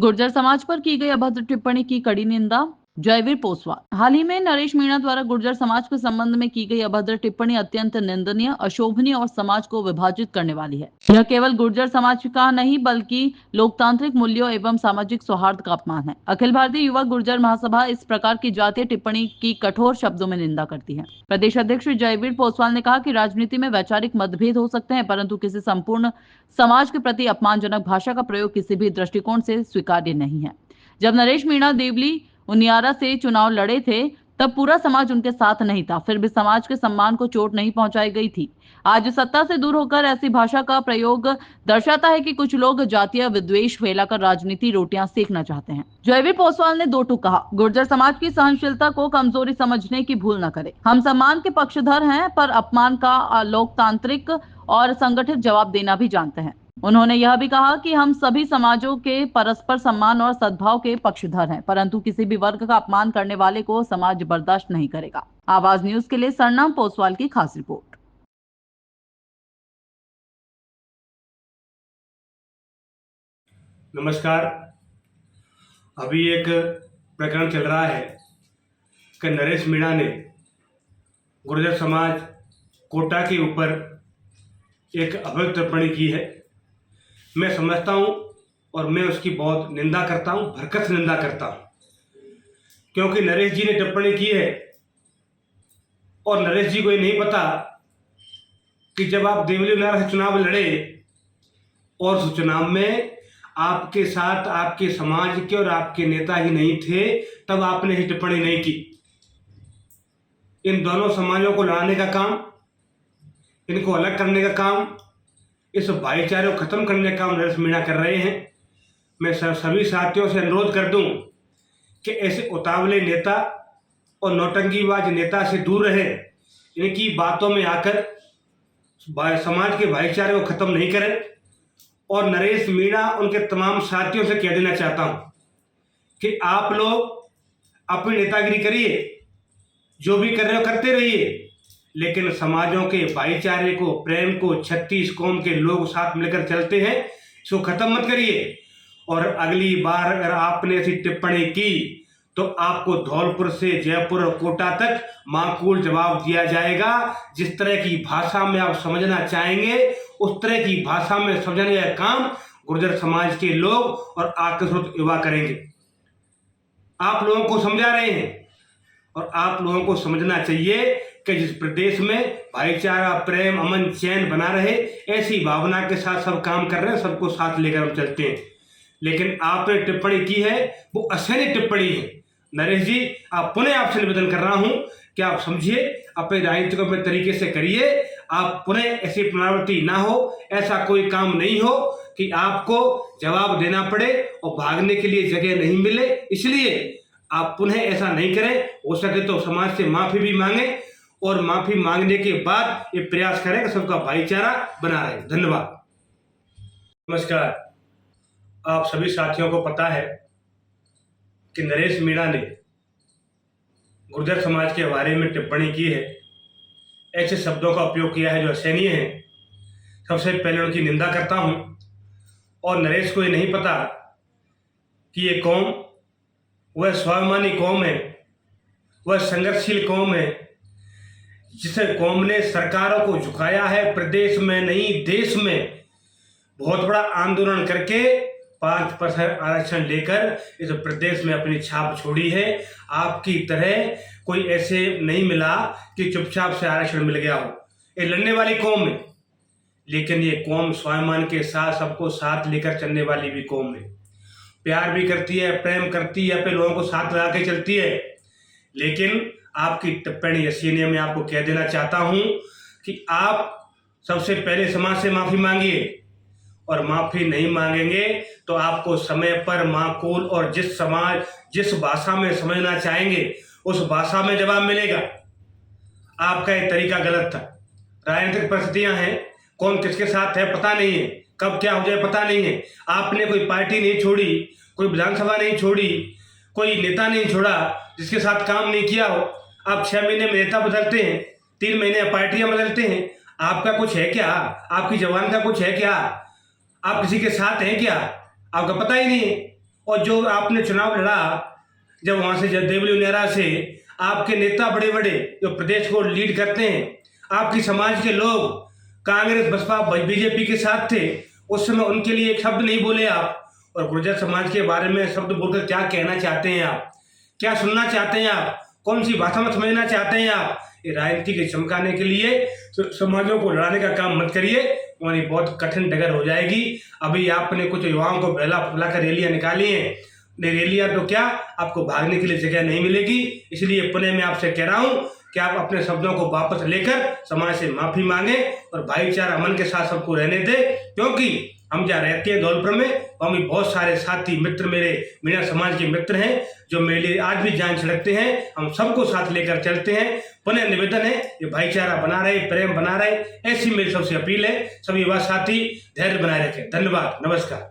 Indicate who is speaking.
Speaker 1: गुर्जर समाज पर की गई अभद्र टिप्पणी की कड़ी निंदा। जयवीर पोसवाल। हाल ही में नरेश मीणा द्वारा गुर्जर समाज के संबंध में की गई अभद्र टिप्पणी अत्यंत निंदनीय, अशोभनीय और समाज को विभाजित करने वाली है। यह केवल गुर्जर समाज का नहीं बल्कि लोकतांत्रिक मूल्यों एवं सामाजिक सौहार्द का अपमान है। अखिल भारतीय युवा गुर्जर महासभा इस प्रकार की जातीय टिप्पणी की कठोर शब्दों में निंदा करती है। प्रदेश अध्यक्ष जयवीर पोसवाल ने कहा कि राजनीति में वैचारिक मतभेद हो सकते हैं, परंतु किसी संपूर्ण समाज के प्रति अपमानजनक भाषा का प्रयोग किसी भी दृष्टिकोण से स्वीकार्य नहीं है। जब नरेश मीणा देवली उनियारा से चुनाव लड़े थे तब पूरा समाज उनके साथ नहीं था, फिर भी समाज के सम्मान को चोट नहीं पहुंचाई गई थी। आज सत्ता से दूर होकर ऐसी भाषा का प्रयोग दर्शाता है कि कुछ लोग जातीय विद्वेष फैलाकर राजनीति रोटियां सेकना चाहते हैं। जयवीर पोसवाल ने दो टूक कहा, गुर्जर समाज की सहनशीलता को कमजोरी समझने की भूल न करें। हम सम्मान के पक्षधर हैं, पर अपमान का लोकतांत्रिक और संगठित जवाब देना भी जानते हैं। उन्होंने यह भी कहा कि हम सभी समाजों के परस्पर सम्मान और सद्भाव के पक्षधर हैं, परंतु किसी भी वर्ग का अपमान करने वाले को समाज बर्दाश्त नहीं करेगा। आवाज न्यूज के लिए सरनाम पोसवाल की खास रिपोर्ट।
Speaker 2: नमस्कार। अभी एक प्रकरण चल रहा है कि नरेश मीणा ने गुर्जर समाज कोटा के ऊपर एक अभद्र टिप्पणी की है। मैं समझता हूं और मैं उसकी बहुत निंदा करता हूं, भरकस निंदा करता हूं, क्योंकि नरेश जी ने टिप्पणी की है और नरेश जी को ये नहीं पता कि जब आप देवली उनियारा से चुनाव लड़े और उस चुनाव में आपके साथ आपके समाज के और आपके नेता ही नहीं थे, तब आपने ही टिप्पणी नहीं की। इन दोनों समाजों को लड़ाने का काम, इनको अलग करने का काम, इस भाईचारे को खत्म करने का काम नरेश मीणा कर रहे हैं। मैं सभी साथियों से अनुरोध कर दूं कि ऐसे उतावले नेता और नौटंकीबाज नेता से दूर रहे। इनकी बातों में आकर समाज के भाईचारे को खत्म नहीं करें। और नरेश मीणा उनके तमाम साथियों से कह देना चाहता हूं कि आप लोग अपनी नेतागिरी करिए, जो भी कर रहे हो करते रहिए, लेकिन समाजों के भाईचारे को, प्रेम को 36 कौम के लोग साथ मिलकर चलते हैं, इसको खत्म मत करिए। और अगली बार अगर आपने ऐसी टिप्पणी की तो आपको धौलपुर से जयपुर और कोटा तक माकूल जवाब दिया जाएगा। जिस तरह की भाषा में आप समझना चाहेंगे उस तरह की भाषा में समझने का काम गुर्जर समाज के लोग और आकर्षित युवा करेंगे। आप लोगों को समझा रहे हैं और आप लोगों को समझना चाहिए कि जिस प्रदेश में भाईचारा, प्रेम, अमन, चैन बना रहे, ऐसी भावना के साथ सब काम कर रहे हैं, सबको साथ लेकर हम चलते हैं। लेकिन आपने टिप्पणी की है वो असहनीय टिप्पणी है। नरेश जी, आप पुनः आपसे निवेदन कर रहा हूं कि आप समझिए, अपने राजनीति को अपने तरीके से करिए। आप पुनः ऐसी पुनरावृत्ति ना हो, ऐसा कोई काम नहीं हो कि आपको जवाब देना पड़े और भागने के लिए जगह नहीं मिले। इसलिए आप पुनः ऐसा नहीं करें। हो सके तो समाज से माफी भी मांगे और माफी मांगने के बाद ये प्रयास करें कि सबका भाईचारा बना रहे। धन्यवाद। नमस्कार। आप सभी साथियों को पता है कि नरेश मीणा ने गुर्जर समाज के बारे में टिप्पणी की है, ऐसे शब्दों का उपयोग किया है जो असहनीय है। सबसे पहले उनकी निंदा करता हूं। और नरेश को ये नहीं पता कि ये कौम वह स्वाभिमानी कौम है, वह संघर्षशील कौम है, जिस कौम ने सरकारों को झुकाया है, प्रदेश में नहीं देश में बहुत बड़ा आंदोलन करके 5% आरक्षण लेकर इस प्रदेश में अपनी छाप छोड़ी है। आपकी तरह कोई ऐसे नहीं मिला कि चुपचाप से आरक्षण मिल गया हो। ये लड़ने वाली कौम है, लेकिन ये कौम स्वाभिमान के साथ सबको साथ लेकर चलने वाली भी कौम है। प्यार भी करती है, प्रेम करती है, अपने लोगों को साथ लगा के चलती है। लेकिन आपकी टिप्पणी असहनीय, मैं आपको कह देना चाहता हूं कि आप सबसे पहले समाज से माफी मांगिए, और माफी नहीं मांगेंगे तो आपको समय पर माकूल और जिस भाषा में समझना चाहेंगे उस भाषा में जवाब मिलेगा। आपका ये तरीका गलत था। राजनीतिक परिस्थितियां हैं, कौन किसके साथ है पता नहीं है, कब क्या हो जाए पता नहीं है। आपने कोई पार्टी नहीं छोड़ी, कोई विधानसभा नहीं छोड़ी, कोई नेता नहीं छोड़ा जिसके साथ काम नहीं किया हो। आप 6 महीने में नेता बदलते हैं, 3 महीने पार्टियां बदलते हैं। आपका कुछ है क्या? आपकी जवान का कुछ है क्या? आप किसी के साथ हैं क्या? आपका पता ही नहीं है। और जो आपने चुनाव लड़ा जब वहाँ से जब देवली उनेरा से, आपके नेता बड़े बड़े जो प्रदेश को लीड करते हैं, आपकी समाज के लोग कांग्रेस बसपा बीजेपी के साथ थे, उस समय उनके लिए एक शब्द नहीं बोले आप। और गुर्जर समाज के बारे में शब्द बोलकर क्या कहना चाहते हैं आप, क्या सुनना चाहते हैं आप, कौन सी भाषा में समझना चाहते हैं आप? ये राजनीति के चमकाने के लिए समाजों को लड़ाने का काम मत करिए, वहाँ बहुत कठिन डगर हो जाएगी। अभी आपने कुछ युवाओं को बहला फुला कर रैलियाँ निकाली हैं, रैलियाँ तो क्या, आपको भागने के लिए जगह नहीं मिलेगी। इसलिए पुणे में आपसे कह रहा हूँ कि आप अपने शब्दों को वापस लेकर समाज से माफी मांगे और भाईचारा अमन के साथ सबको रहने दें, क्योंकि हम जहाँ रहते हैं धौलपुर में, वहाँ भी बहुत सारे साथी मित्र मेरे मीणा समाज के मित्र हैं जो मेरे लिए आज भी जान छिड़कते हैं। हम सबको साथ लेकर चलते हैं। पुनः निवेदन है ये भाईचारा बना रहे, प्रेम बना रहे, ऐसी मेरी सबसे अपील है। सभी युवा साथी धैर्य बनाए रखें। धन्यवाद, नमस्कार।